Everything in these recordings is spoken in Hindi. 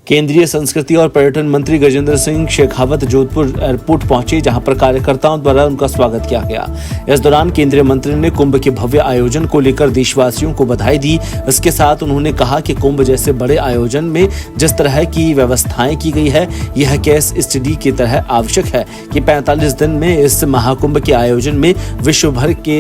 केंद्रीय संस्कृति और पर्यटन मंत्री गजेंद्र सिंह शेखावत जोधपुर एयरपोर्ट पहुंचे, जहां पर कार्यकर्ताओं द्वारा उनका स्वागत किया गया। इस दौरान केंद्रीय मंत्री ने कुंभ के भव्य आयोजन को लेकर देशवासियों को बधाई दी। इसके साथ उन्होंने कहा कि कुंभ जैसे बड़े आयोजन में जिस तरह की व्यवस्थाएं की गई है, यह केस स्टडी की तरह आवश्यक है कि 45 दिन में इस महाकुंभ के आयोजन में विश्व भर के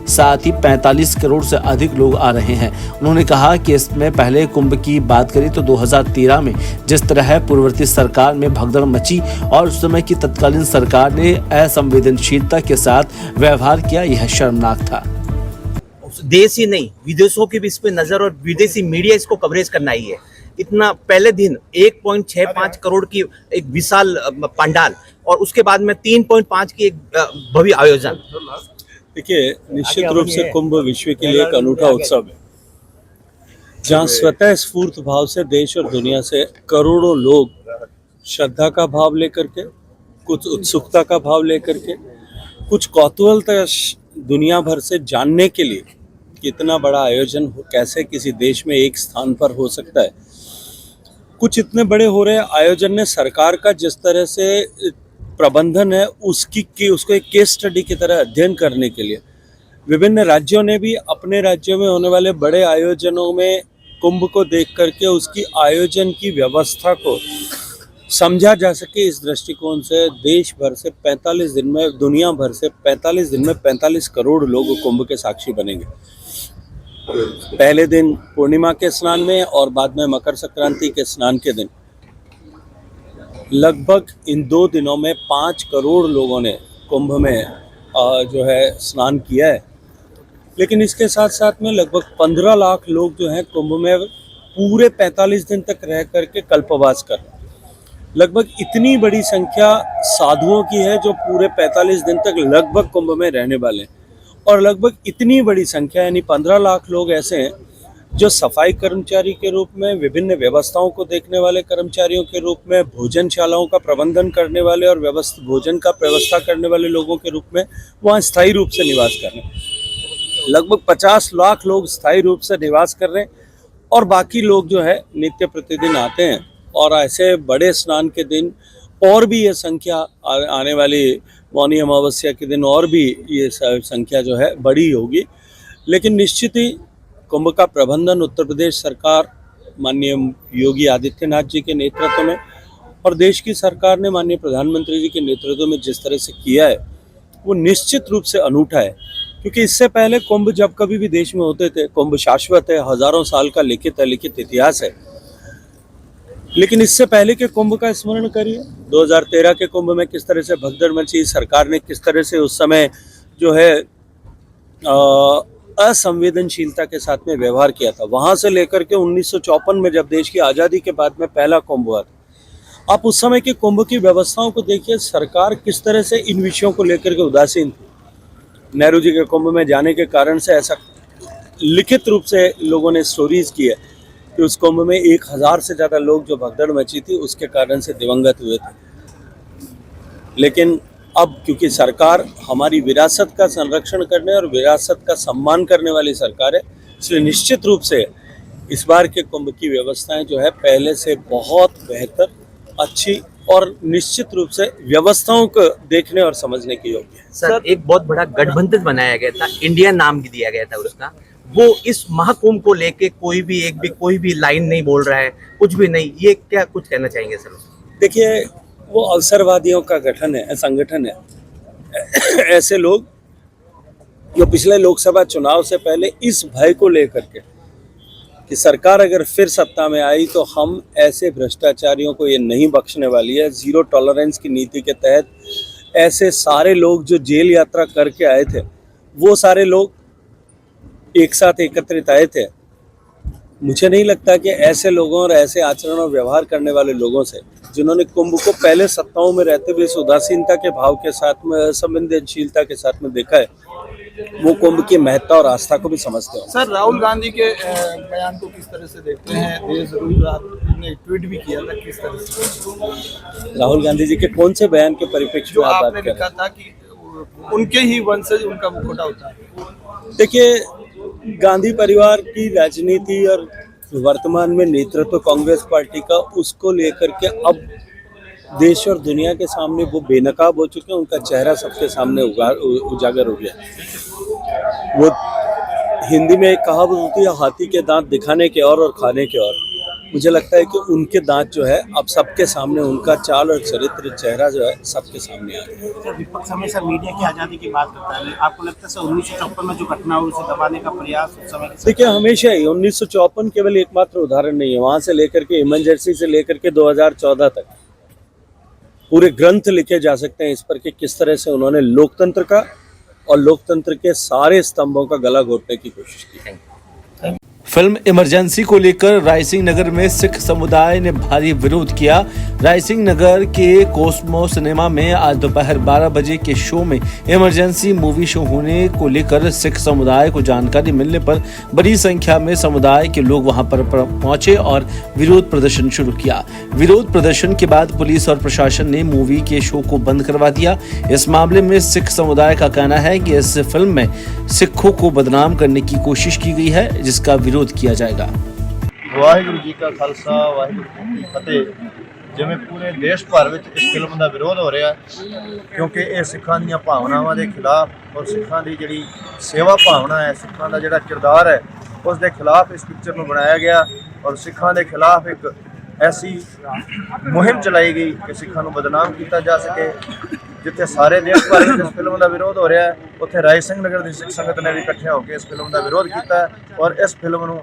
साथ ही 45 करोड़ से अधिक लोग आ रहे हैं। उन्होंने कहा कि इसमें पहले कुंभ की बात करें तो 2013 में जिस तरह पूर्ववर्ती सरकार में भगदड़ मची और उस समय की तत्कालीन सरकार ने असंवेदनशीलता के साथ व्यवहार किया, यह शर्मनाक था। देश ही नहीं, विदेशों की भी इस पे नजर और विदेशी मीडिया इसको कवरेज करना ही है। इतना पहले दिन 1.65 करोड़ की एक विशाल पंडाल और उसके बाद में 3.5 की एक भव्य आयोजन। देखिए, निश्चित रूप से कुंभ विश्व के लिए एक अनूठा उत्सव है, जहाँ स्वतः स्फूर्त भाव से देश और दुनिया से करोड़ों लोग श्रद्धा का भाव लेकर के, कुछ उत्सुकता का भाव लेकर के, कुछ कौतूहलता दुनिया भर से जानने के लिए कि इतना बड़ा आयोजन कैसे किसी देश में एक स्थान पर हो सकता है। कुछ इतने बड़े हो रहे आयोजन ने सरकार का जिस तरह से प्रबंधन है उसको एक केस स्टडी की तरह अध्ययन करने के लिए विभिन्न राज्यों ने भी अपने राज्यों में होने वाले बड़े आयोजनों में कुंभ को देख करके उसकी आयोजन की व्यवस्था को समझा जा सके, इस दृष्टिकोण से देश भर से 45 दिन में, दुनिया भर से 45 दिन में 45 करोड़ लोग कुंभ के साक्षी बनेंगे। पहले दिन पूर्णिमा के स्नान में और बाद में मकर संक्रांति के स्नान के दिन लगभग इन 2 दिनों में 5 करोड़ लोगों ने कुंभ में जो है स्नान किया है। लेकिन इसके साथ साथ में लगभग 15 लाख लोग जो हैं कुंभ में पूरे 45 दिन तक रह करके कल्पवास कर, लगभग इतनी बड़ी संख्या साधुओं की है जो पूरे 45 दिन तक लगभग कुंभ में रहने वाले हैं। और लगभग इतनी बड़ी संख्या यानी 15 लाख लोग ऐसे हैं जो सफाई कर्मचारी के रूप में, विभिन्न व्यवस्थाओं को देखने वाले कर्मचारियों के रूप में, भोजनशालाओं का प्रबंधन करने वाले और भोजन का व्यवस्था करने वाले लोगों के रूप में वहाँ स्थायी रूप से निवास कर रहे हैं। लगभग 50 लाख लोग स्थायी रूप से निवास कर रहे हैं और बाकी लोग जो है नित्य प्रतिदिन आते हैं। और ऐसे बड़े स्नान के दिन और भी ये संख्या आने वाली मौनी अमावस्या के दिन और भी ये संख्या जो है बड़ी होगी। लेकिन निश्चित ही कुंभ का प्रबंधन उत्तर प्रदेश सरकार माननीय योगी आदित्यनाथ जी के नेतृत्व में और देश की सरकार ने माननीय प्रधानमंत्री जी के नेतृत्व में जिस तरह से किया है वो निश्चित रूप से अनूठा है। क्योंकि इससे पहले कुंभ जब कभी भी देश में होते थे, कुंभ शाश्वत है, हजारों साल का लिखित इतिहास है। लेकिन इससे पहले के कुंभ का स्मरण करिए, 2013 के कुंभ में किस तरह से भगदड़ मची, सरकार ने किस तरह से उस समय जो है असंवेदनशीलता के साथ में व्यवहार किया था। वहां से लेकर के 1954 में जब देश की आज़ादी के बाद में पहला कुंभ हुआ था, आप उस समय के कुंभ की व्यवस्थाओं को देखिए, सरकार किस तरह से इन विषयों को लेकर के उदासीन थी। नेहरू जी के कुंभ में जाने के कारण से ऐसा लिखित रूप से लोगों ने स्टोरीज की है कि उस कुंभ में 1000 से ज़्यादा लोग जो भगदड़ मची थी उसके कारण से दिवंगत हुए थे। लेकिन अब क्योंकि सरकार हमारी विरासत का संरक्षण करने और विरासत का सम्मान करने वाली सरकार है, इसलिए निश्चित रूप से इस बार के कुंभ की व्यवस्थाएं जो है पहले से बहुत बेहतर, अच्छी और निश्चित रूप से व्यवस्थाओं को देखने और समझने की योग्य है। सर, एक बहुत बड़ा गठबंधन बनाया गया था, इंडिया नाम भी दिया गया था उसका। वो इस महाकुंभ को लेके कोई भी लाइन नहीं बोल रहा है, कुछ भी नहीं। ये क्या कुछ कहना चाहेंगे सर? देखिए, वो अवसरवादियों का संगठन है। ऐसे लोग जो पिछले लोकसभा चुनाव से पहले इस भय को लेकर के कि सरकार अगर फिर सत्ता में आई तो हम ऐसे भ्रष्टाचारियों को ये नहीं बख्शने वाली है, जीरो टॉलरेंस की नीति के तहत ऐसे सारे लोग जो जेल यात्रा करके आए थे, वो सारे लोग एक साथ एकत्रित आए थे। मुझे नहीं लगता कि ऐसे लोगों और ऐसे आचरण और व्यवहार करने वाले लोगों से, जिन्होंने कुंभ को पहले सत्ताओं में रहते हुए इस उदासीनता के भाव के साथ में, असंवेदनशीलता के साथ में देखा है, वो कुंभ की महत्ता और आस्था को भी समझते हो। सर, राहुल गांधी के बयान को किस तरह से देखते हैं? आपने ट्वीट भी किया था, किस तरह से? राहुल गांधी जी के कौन से बयान के परिप्रेक्ष्य में आप बात कर रहे हैं? लिखा था कि उनके ही वंशज उनका मुखौटा होता है। देखिए, गांधी परिवार की राजनीति और वर्तमान में नेतृत्व कांग्रेस पार्टी का, उसको लेकर के अब देश और दुनिया के सामने वो बेनकाब हो चुके हैं। उनका चेहरा सबके सामने उजागर हो गया। वो हिंदी में एक कहावत होती है, हाथी के दांत दिखाने के और खाने के और। मुझे लगता है कि उनके दांत जो है अब सबके सामने, उनका चाल और चरित्र, चेहरा जो है सबके सामने आ गया है। सर, विपक्ष हमेशा मीडिया की आज़ादी की बात करता है। आपको लगता है सर 1954 में जो घटना हुई उसे दबाने का प्रयास उस समय देखिए, हमेशा ही 1954 केवल एकमात्र उदाहरण नहीं है। वहाँ से लेकर के इमरजेंसी से लेकर के 2014 तक पूरे ग्रंथ लिखे जा सकते हैं इस पर कि किस तरह से उन्होंने लोकतंत्र का और लोकतंत्र के सारे स्तंभों का गला घोटने की कोशिश की। फिल्म इमरजेंसी को लेकर रायसिंह नगर में सिख समुदाय ने भारी विरोध किया। रायसिंह नगर के कोस्मो सिनेमा में आज दोपहर 12 बजे के शो में इमरजेंसी मूवी शो होने को लेकर सिख समुदाय को जानकारी मिलने पर बड़ी संख्या में समुदाय के लोग वहां पर पहुंचे और विरोध प्रदर्शन शुरू किया। विरोध प्रदर्शन के बाद पुलिस और प्रशासन ने मूवी के शो को बंद करवा दिया। इस मामले में सिख समुदाय का कहना है कि इस फिल्म में सिखों को बदनाम करने की कोशिश की गई है, जिसका विरोध किया जाएगा। ਵਾਹਿਗੁਰੂ ਜੀ ਕਾ ਖਾਲਸਾ ਵਾਹਿਗੁਰੂ ਜੀ ਕੀ ਫਤਿਹ। ਜਿਵੇਂ ਪੂਰੇ ਦੇਸ਼ ਭਰ ਵਿੱਚ ਇਸ ਫਿਲਮ ਦਾ ਵਿਰੋਧ ਹੋ ਰਿਹਾ ਕਿਉਂਕਿ ਇਹ ਸਿੱਖਾਂ ਦੀਆਂ ਭਾਵਨਾਵਾਂ ਦੇ ਖਿਲਾਫ ਔਰ ਸਿੱਖਾਂ ਦੀ ਜਿਹੜੀ ਸੇਵਾ ਭਾਵਨਾ ਹੈ, ਸਿੱਖਾਂ ਦਾ ਜਿਹੜਾ ਕਿਰਦਾਰ ਹੈ, ਉਸ ਦੇ ਖਿਲਾਫ ਇਸ ਪਿਕਚਰ ਨੂੰ ਬਣਾਇਆ ਗਿਆ ਔਰ ਸਿੱਖਾਂ ਦੇ ਖਿਲਾਫ ਇੱਕ ਐਸੀ ਮੁਹਿੰਮ ਚਲਾਈ ਗਈ ਕਿ ਸਿੱਖਾਂ ਨੂੰ ਬਦਨਾਮ ਕੀਤਾ ਜਾ ਸਕੇ। ਜਿੱਥੇ ਸਾਰੇ ਦੇਸ਼ ਭਰ ਵਿੱਚ ਇਸ ਫਿਲਮ ਦਾ ਵਿਰੋਧ ਹੋ ਰਿਹਾ ਹੈ, ਉੱਥੇ ਰਾਇਸਿੰਘ ਨਗਰ ਦੀ ਸਿੱਖ ਸੰਗਤ ਨੇ ਵੀ ਇਕੱਠੇ ਹੋ ਕੇ ਇਸ ਫਿਲਮ ਦਾ ਵਿਰੋਧ ਕੀਤਾ ਔਰ ਇਸ ਫਿਲਮ ਨੂੰ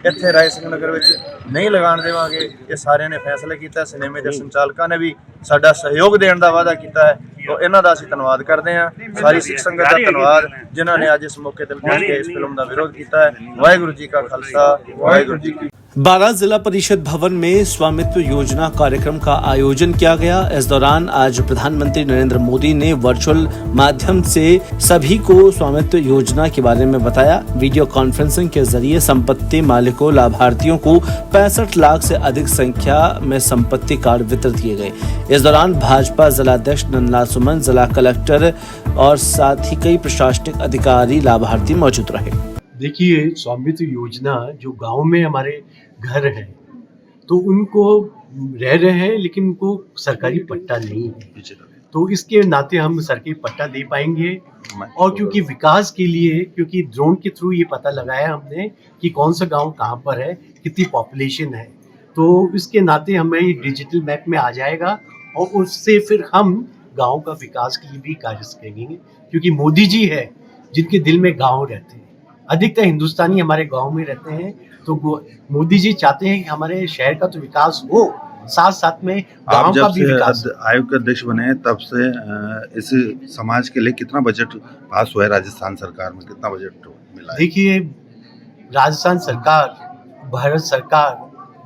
ਇੱਥੇ ਰਾਇਸਿੰਘ ਨਗਰ ਵਿੱਚ ਨਹੀਂ ਲਗਾਉਣ ਦੇਵਾਂਗੇ। ਇਹ ਸਾਰਿਆਂ ਨੇ ਫੈਸਲਾ ਕੀਤਾ। ਸਿਨੇਮੇ ਦੇ ਸੰਚਾਲਕਾਂ ਨੇ ਵੀ ਸਾਡਾ ਸਹਿਯੋਗ ਦੇਣ ਦਾ ਵਾਅਦਾ ਕੀਤਾ ਹੈ। तो ਇਹਨਾਂ ਦਾ ਅਸੀਂ ਧੰਨਵਾਦ ਕਰਦੇ ਹਾਂ। ਸਾਰੀ ਸਿੱਖ ਸੰਗਤ ਦਾ ਧੰਨਵਾਦ ਜਿਨ੍ਹਾਂ ਨੇ ਅੱਜ ਇਸ ਮੌਕੇ ਤੇ ਪਹੁੰਚ ਕੇ ਇਸ ਫਿਲਮ ਦਾ ਵਿਰੋਧ ਕੀਤਾ ਹੈ। ਵਾਹਿਗੁਰੂ ਜੀ ਕਾ ਖਾਲਸਾ ਵਾਹਿਗुरु जी की। 12 जिला परिषद भवन में स्वामित्व योजना कार्यक्रम का आयोजन किया गया। इस दौरान आज प्रधानमंत्री नरेंद्र मोदी ने वर्चुअल माध्यम से सभी को स्वामित्व योजना के बारे में बताया। वीडियो कॉन्फ्रेंसिंग के जरिए संपत्ति मालिकों लाभार्थियों को 65 लाख से अधिक संख्या में संपत्ति कार्ड वितरित किए गए। इस दौरान भाजपा जिलाध्यक्ष नंदलाल सुमन, जिला कलेक्टर और साथ ही कई प्रशासनिक अधिकारी लाभार्थी मौजूद रहे। देखिए, स्वामित्व योजना जो गांव में हमारे घर हैं तो उनको रह रहे हैं लेकिन उनको सरकारी पट्टा नहीं है, तो इसके नाते हम सरकारी पट्टा दे पाएंगे। और क्योंकि विकास के लिए, क्योंकि ड्रोन के थ्रू ये पता लगाया हमने कि कौन सा गांव कहां पर है, कितनी पॉपुलेशन है, तो इसके नाते हमें ये डिजिटल मैप में आ जाएगा और उससे फिर हम गांव का विकास के लिए भी कार्य करेंगे। क्योंकि मोदी जी है जिनके दिल में गांव रहते हैं, अधिकतर हिंदुस्तानी हमारे गांव में रहते हैं, तो मोदी जी चाहते हैं कि हमारे शहर का तो विकास हो, साथ साथ में गांव का भी विकास। आयोग के अध्यक्ष बने हैं तब से इस समाज के लिए कितना बजट पास हुआ है? राजस्थान सरकार में कितना बजट मिला है? देखिए, राजस्थान सरकार, भारत सरकार,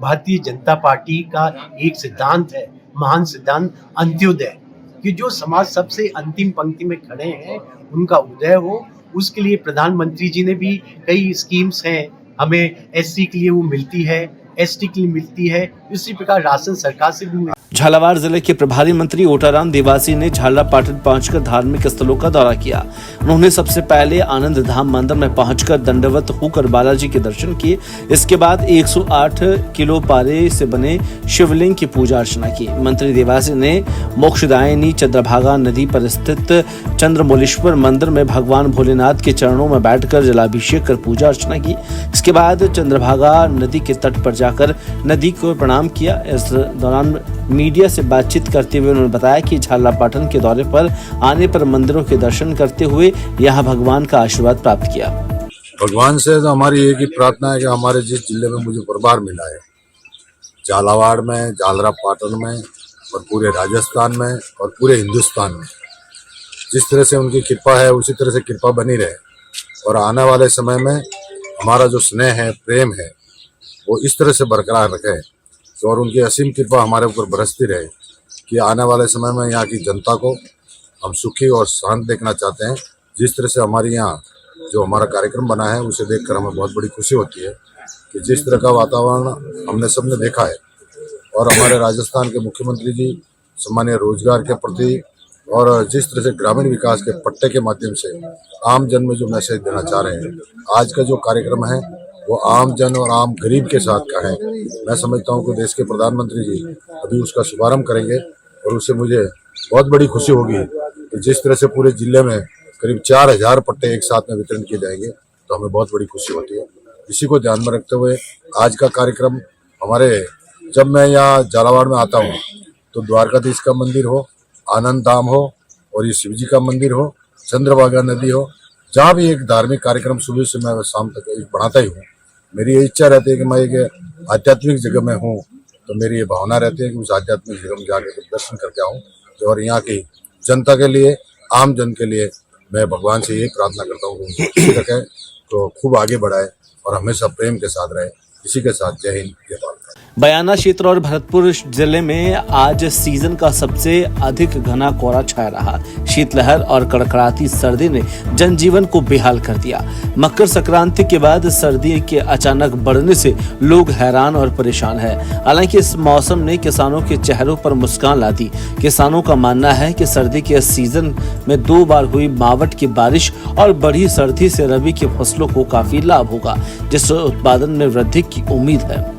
भारतीय जनता पार्टी का एक सिद्धांत है, महान सिद्धांत अंत्योदय, कि जो समाज सबसे अंतिम पंक्ति में खड़े हैं उनका उदय हो। उसके लिए प्रधानमंत्री जी ने भी कई स्कीम्स हैं, हमें एससी के लिए वो मिलती है, एसटी के लिए मिलती है, इसी प्रकार राशन सरकार से भी। झालावाड़ जिले के प्रभारी मंत्री ओटाराम देवासी ने झालरापाटन पहुंचकर धार्मिक स्थलों का दौरा किया। उन्होंने सबसे पहले आनंद धाम मंदिर में पहुंचकर दंडवत होकर बालाजी के दर्शन किए। इसके बाद 108 किलो पारे से बने शिवलिंग की पूजा अर्चना की। मंत्री देवासी ने मोक्षदायिनी चंद्रभागा नदी पर स्थित चंद्रमौलेश्वर मंदिर में भगवान भोलेनाथ के चरणों में बैठकर जलाभिषेक कर पूजा अर्चना की। इसके बाद चंद्रभागा नदी के तट पर जाकर नदी को प्रणाम किया। इस दौरान मीडिया से बातचीत करते हुए उन्होंने बताया कि झालरापाटन के दौरे पर आने पर मंदिरों के दर्शन करते हुए यहाँ भगवान का आशीर्वाद प्राप्त किया। भगवान से तो हमारी एक ही प्रार्थना है कि हमारे जिस जिले में मुझे प्रभार मिला है, झालावाड़ में, झालरापाटन में और पूरे राजस्थान में और पूरे हिंदुस्तान में, जिस तरह से उनकी कृपा है उसी तरह से कृपा बनी रहे और आने वाले समय में हमारा जो स्नेह है, प्रेम है, वो इस तरह से बरकरार रखे और उनकी असीम कृपा हमारे ऊपर बरसती रहे कि आने वाले समय में यहाँ की जनता को हम सुखी और शांत देखना चाहते हैं। जिस तरह से हमारे यहाँ जो हमारा कार्यक्रम बना है उसे देखकर हमें बहुत बड़ी खुशी होती है कि जिस तरह का वातावरण हमने सबने देखा है और हमारे राजस्थान के मुख्यमंत्री जी सामान्य रोजगार के प्रति और जिस तरह से ग्रामीण विकास के पट्टे के माध्यम से आम जन में जो मैसेज देना चाह रहे हैं, आज का जो कार्यक्रम है वो आम जन और आम गरीब के साथ का है। मैं समझता हूँ कि देश के प्रधानमंत्री जी अभी उसका शुभारंभ करेंगे और उससे मुझे बहुत बड़ी खुशी होगी कि जिस तरह से पूरे जिले में करीब 4000 पट्टे एक साथ में वितरण किए जाएंगे तो हमें बहुत बड़ी खुशी होती है। इसी को ध्यान में रखते हुए आज का कार्यक्रम हमारे, जब मैं यहाँ झालावाड़ में आता हूँ तो द्वारकाधीश का मंदिर हो, आनंद धाम हो और ये शिव जी का मंदिर हो, चंद्रभागा नदी हो, जहाँ भी एक धार्मिक कार्यक्रम सुबह से मैं शाम तक एक बढ़ाता ही हूँ। मेरी ये इच्छा रहती है कि मैं एक आध्यात्मिक जगह में हूँ, तो मेरी ये भावना रहती है कि उस आध्यात्मिक जगह में जाकर दर्शन करके आऊँ और यहाँ की जनता के लिए, आम जन के लिए मैं भगवान से यही प्रार्थना करता हूँ कि उनको खुशी रखे, तो खूब आगे बढ़ाए और हमेशा प्रेम के साथ रहे। इसी के साथ जय हिंद, जय भारत। बयाना क्षेत्र और भरतपुर जिले में आज सीजन का सबसे अधिक घना कोहरा छाया रहा। शीतलहर और कड़कड़ाती सर्दी ने जनजीवन को बेहाल कर दिया। मकर संक्रांति के बाद सर्दी के अचानक बढ़ने से लोग हैरान और परेशान हैं। हालांकि इस मौसम ने किसानों के चेहरों पर मुस्कान ला दी। किसानों का मानना है कि सर्दी के सीजन में 2 बार हुई मावठ की बारिश और बढ़ी सर्दी से रबी की फसलों को काफी लाभ होगा, जिससे उत्पादन में वृद्धि की उम्मीद है।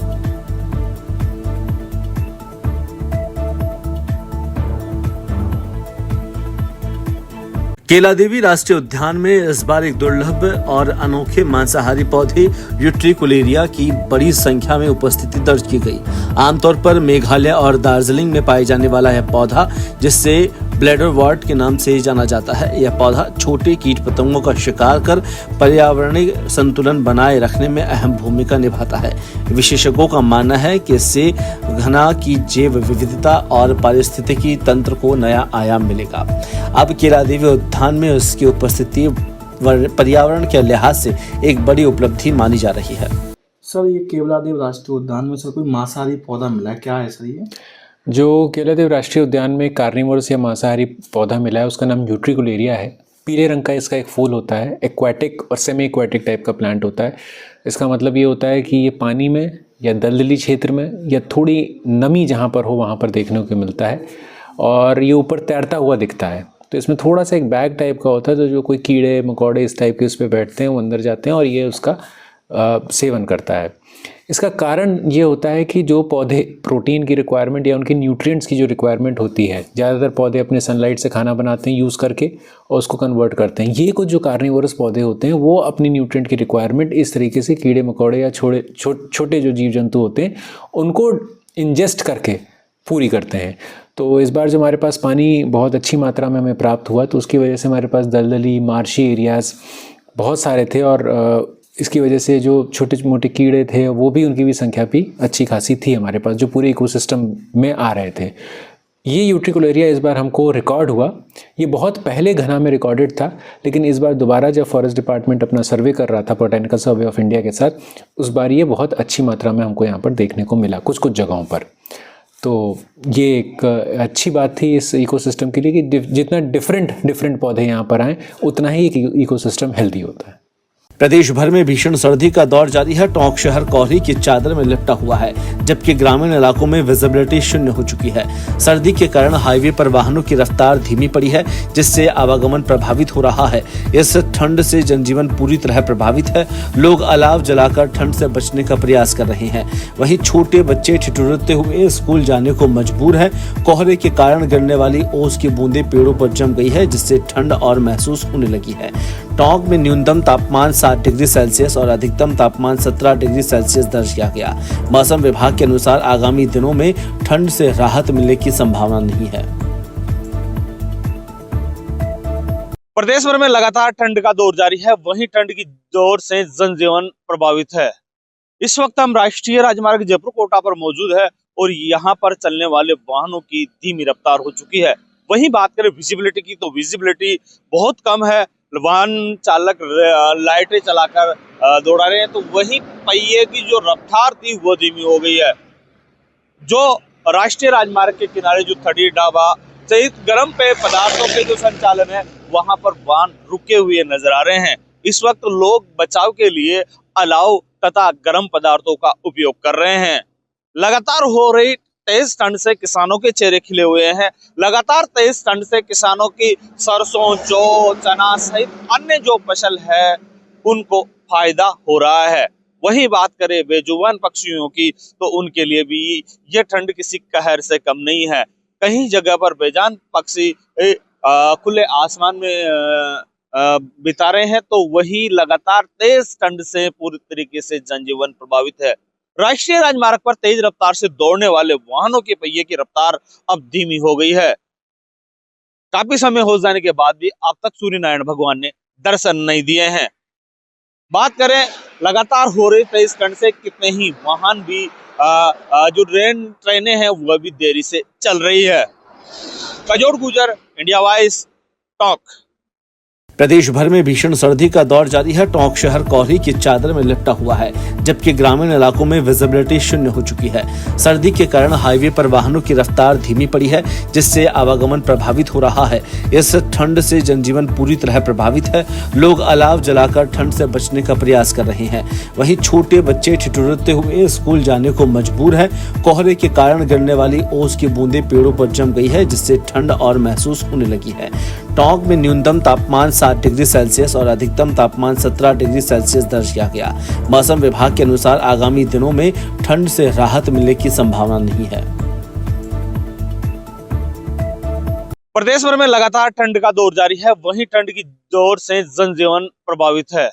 केलादेवी राष्ट्रीय उद्यान में इस बार एक दुर्लभ और अनोखे मांसाहारी पौधे यूट्रिकुलेरिया की बड़ी संख्या में उपस्थिति दर्ज की गई। आमतौर पर मेघालय और दार्जिलिंग में पाए जाने वाला यह पौधा, जिससे ब्लैडरवॉर्ट के नाम से जाना जाता है, यह पौधा छोटे कीट पतंगों का शिकार कर पर्यावरणीय संतुलन बनाए रखने में अहम भूमिका निभाता है। विशेषज्ञों का मानना है कि इससे घना की जैव विविधता और पारिस्थितिकी तंत्र को नया आयाम मिलेगा। अब केलादेवी उद्यान में उसकी उपस्थिति पर्यावरण के लिहाज से एक बड़ी उपलब्धि मानी जा रही है। सर, ये केवलादेव राष्ट्रीय उद्यान में सर कोई मांसाहारी पौधा मिला है, क्या है सर ये? जो केवलादेव राष्ट्रीय उद्यान में कार्निवोरस या मांसाहारी पौधा मिला है उसका नाम यूट्रिकुलेरिया है। पीले रंग का इसका एक फूल होता है। एक्वाटिक और सेमी एक्वाटिक टाइप का प्लांट होता है। इसका मतलब ये होता है कि ये पानी में या दलदली क्षेत्र में या थोड़ी नमी जहाँ पर हो वहाँ पर देखने को मिलता है और ये ऊपर तैरता हुआ दिखता है। तो इसमें थोड़ा सा एक बैग टाइप का होता है, तो जो कोई कीड़े मकोड़े इस टाइप के उस पर बैठते हैं वो अंदर जाते हैं और ये उसका सेवन करता है। इसका कारण ये होता है कि जो पौधे प्रोटीन की रिक्वायरमेंट या उनके न्यूट्रिएंट्स की जो रिक्वायरमेंट होती है, ज़्यादातर पौधे अपने सनलाइट से खाना बनाते हैं यूज़ करके और उसको कन्वर्ट करते हैं। ये कुछ जो कार्निवोरस पौधे होते हैं वो अपनी न्यूट्रिएंट की रिक्वायरमेंट इस तरीके से कीड़े मकोड़े या छोटे जो जीव जंतु होते हैं उनको इंजेस्ट करके पूरी करते हैं। तो इस बार जो हमारे पास पानी बहुत अच्छी मात्रा में हमें प्राप्त हुआ, तो उसकी वजह से हमारे पास दलदली मार्शी एरियाज़ बहुत सारे थे और इसकी वजह से जो छोटे मोटे कीड़े थे वो भी, उनकी भी संख्या भी अच्छी खासी थी हमारे पास, जो पूरे इकोसिस्टम में आ रहे थे। ये यूट्रिकुलेरिया इस बार हमको रिकॉर्ड हुआ। ये बहुत पहले घना में रिकॉर्डेड था, लेकिन इस बार दोबारा जब फॉरेस्ट डिपार्टमेंट अपना सर्वे कर रहा था बोटैनिकल सर्वे ऑफ इंडिया के साथ, उस बार ये बहुत अच्छी मात्रा में हमको यहाँ पर देखने को मिला कुछ जगहों पर। तो ये एक अच्छी बात थी इस इकोसिस्टम के लिए कि जितना डिफरेंट पौधे यहाँ पर आएँ उतना ही एक इकोसिस्टम हेल्दी होता है। प्रदेश भर में भीषण सर्दी का दौर जारी है। टोंक शहर कोहरे की चादर में लिपटा हुआ है, जबकि ग्रामीण इलाकों में विजिबिलिटी शून्य हो चुकी है। सर्दी के कारण हाईवे पर वाहनों की रफ्तार धीमी पड़ी है, जिससे आवागमन प्रभावित हो रहा है। इस ठंड से जनजीवन पूरी तरह प्रभावित है। लोग अलाव जलाकर ठंड से बचने का प्रयास कर रहे हैं। वहीं छोटे बच्चे ठिठुरते हुए स्कूल जाने को मजबूर है। कोहरे के कारण गिरने वाली ओस की बूंदें पेड़ों पर जम गई है, जिससे ठंड और महसूस होने लगी है। टोंक में न्यूनतम तापमान 7 डिग्री सेल्सियस और अधिकतम तापमान 17 डिग्री सेल्सियस दर्ज किया गया। मौसम विभाग के अनुसार आगामी दिनों में ठंड से राहत मिलने की संभावना नहीं है। प्रदेश भर में लगातार ठंड का दौर जारी है। वहीं ठंड की जोर से जनजीवन प्रभावित है। इस वक्त हम राष्ट्रीय राजमार्ग जयपुर कोटा पर मौजूद है और यहाँ पर चलने वाले वाहनों की धीमी रफ्तार हो चुकी है। वहीं बात करें विजिबिलिटी की, तो विजिबिलिटी बहुत कम है। वाहन चालक लाइटें चलाकर दौड़ा रहे हैं, तो वहीं पहिए की जो रफ्तार थी वो धीमी हो गई है। जो राष्ट्रीय राजमार्ग के किनारे जो 30 ढाबा सहित गर्म पेय पदार्थों के जो संचालन है, वहां पर वाहन रुके हुए नजर आ रहे हैं। इस वक्त लोग बचाव के लिए अलाव तथा गर्म पदार्थों का उपयोग कर रहे हैं। लगातार हो रही तेज ठंड से किसानों के चेहरे खिले हुए हैं। लगातार तेज ठंड से किसानों की सरसों, जौ, चना सहित अन्य जो फसल है उनको फायदा हो रहा है। वहीं बात करें बेजुबान पक्षियों की तो उनके लिए भी ये ठंड किसी कहर से कम नहीं है। कहीं जगह पर बेजान पक्षी खुले आसमान में बिता रहे हैं तो वही लगातार तेज ठंड से पूरी तरीके से जनजीवन प्रभावित है। राष्ट्रीय राजमार्ग पर तेज रफ्तार से दौड़ने वाले वाहनों के पहिए की रफ्तार अब धीमी हो गई है। काफी समय हो जाने के बाद भी अब तक सूर्य नारायण भगवान ने दर्शन नहीं दिए हैं। बात करें लगातार हो रही तेज ठंड से कितने ही वाहन भी जो ट्रेनें हैं वह भी देरी से चल रही है। कजोड़ गुजर, इंडिया वॉइस, टॉक। प्रदेश भर में भीषण सर्दी का दौर जारी है। टोंक शहर कोहरे की चादर में लिपटा हुआ है, जबकि ग्रामीण इलाकों में विजिबिलिटी शून्य हो चुकी है। सर्दी के कारण हाईवे पर वाहनों की रफ्तार धीमी पड़ी है, जिससे आवागमन प्रभावित हो रहा है। इस ठंड से जनजीवन पूरी तरह प्रभावित है। लोग अलाव जलाकर ठंड से बचने का प्रयास कर रहे हैं। वहीं छोटे बच्चे ठिठुरते हुए स्कूल जाने को मजबूर है। कोहरे के कारण गिरने वाली ओस की बूंदें पेड़ों पर जम गई है, जिससे ठंड और महसूस होने लगी है। टोंक में न्यूनतम तापमान 7 डिग्री सेल्सियस और अधिकतम तापमान 17 डिग्री सेल्सियस दर्ज किया गया। मौसम विभाग के अनुसार आगामी दिनों में ठंड से राहत मिलने की संभावना नहीं है। प्रदेश भर में लगातार ठंड का दौर जारी है, वहीं ठंड की जोर से जनजीवन प्रभावित है।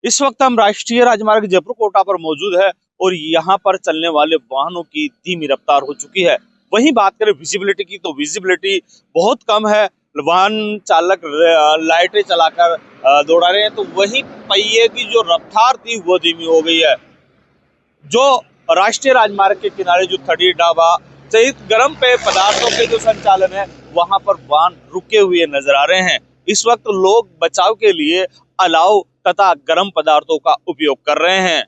इस वक्त हम राष्ट्रीय राजमार्ग जयपुर कोटा पर मौजूद है और यहाँ पर चलने वाले वाहनों की धीमी रफ्तार हो चुकी है। वहीं बात करें विजिबिलिटी की तो विजिबिलिटी बहुत कम है। वाहन चालक लाइटें चलाकर दौड़ा रहे हैं तो वही पहिए की जो रफ्तार थी वो धीमी हो गई है। जो राष्ट्रीय राजमार्ग के किनारे जो थड़ी ढाबा सहित गर्म पेय पदार्थों के जो संचालन है वहां पर वाहन रुके हुए नजर आ रहे हैं। इस वक्त लोग बचाव के लिए अलाव तथा गर्म पदार्थों का उपयोग कर रहे हैं।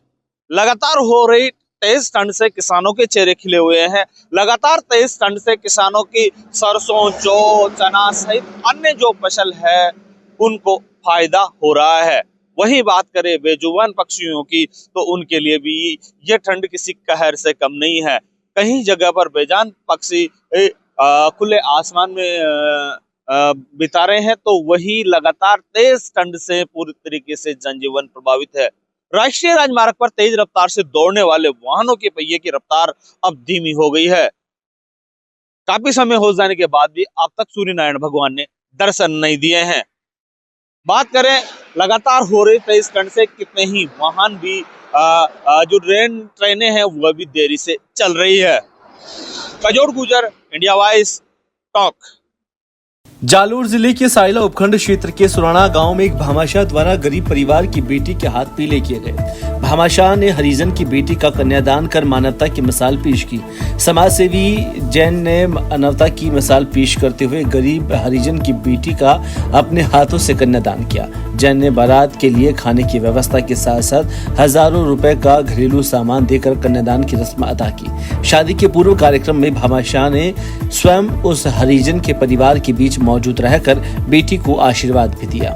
लगातार हो रही तेज ठंड से किसानों के चेहरे खिले हुए हैं। लगातार तेज ठंड से किसानों की सरसों, जौ, चना सहित अन्य जो फसल है उनको फायदा हो रहा है। वहीं बात करें बेजुबान पक्षियों की तो उनके लिए भी ये ठंड किसी कहर से कम नहीं है। कहीं जगह पर बेजान पक्षी खुले आसमान में बिता रहे हैं तो वही लगातार तेज ठंड से पूरी तरीके से जनजीवन प्रभावित है। राष्ट्रीय राजमार्ग पर तेज रफ्तार से दौड़ने वाले वाहनों के पहिए की रफ्तार अब धीमी हो गई है। काफी समय हो जाने के बाद भी अब तक सूर्य नारायण भगवान ने दर्शन नहीं दिए हैं। बात करें लगातार हो रही तेज ठंड से कितने ही वाहन भी जो ट्रेनें हैं वह भी देरी से चल रही है। कजोड़ गुजर, इंडिया वॉइस, टॉक। जालोर जिले के साइला उपखंड क्षेत्र के सुराना गांव में एक भामाशाह द्वारा गरीब परिवार की बेटी के हाथ पीले किए गए। भामाशाह ने हरिजन की बेटी का कन्यादान कर मानवता की मिसाल पेश की। समाजसेवी जैन ने मानवता की मिसाल पेश करते हुए गरीब हरिजन की बेटी का अपने हाथों से कन्यादान किया। जैन ने बारात के लिए खाने की व्यवस्था के साथ साथ हजारों रुपए का घरेलू सामान देकर कन्यादान की रस्म अदा की। शादी के पूर्व कार्यक्रम में भामाशाह ने स्वयं उस हरिजन के परिवार के बीच मौजूद रहकर बेटी को आशीर्वाद भी दिया।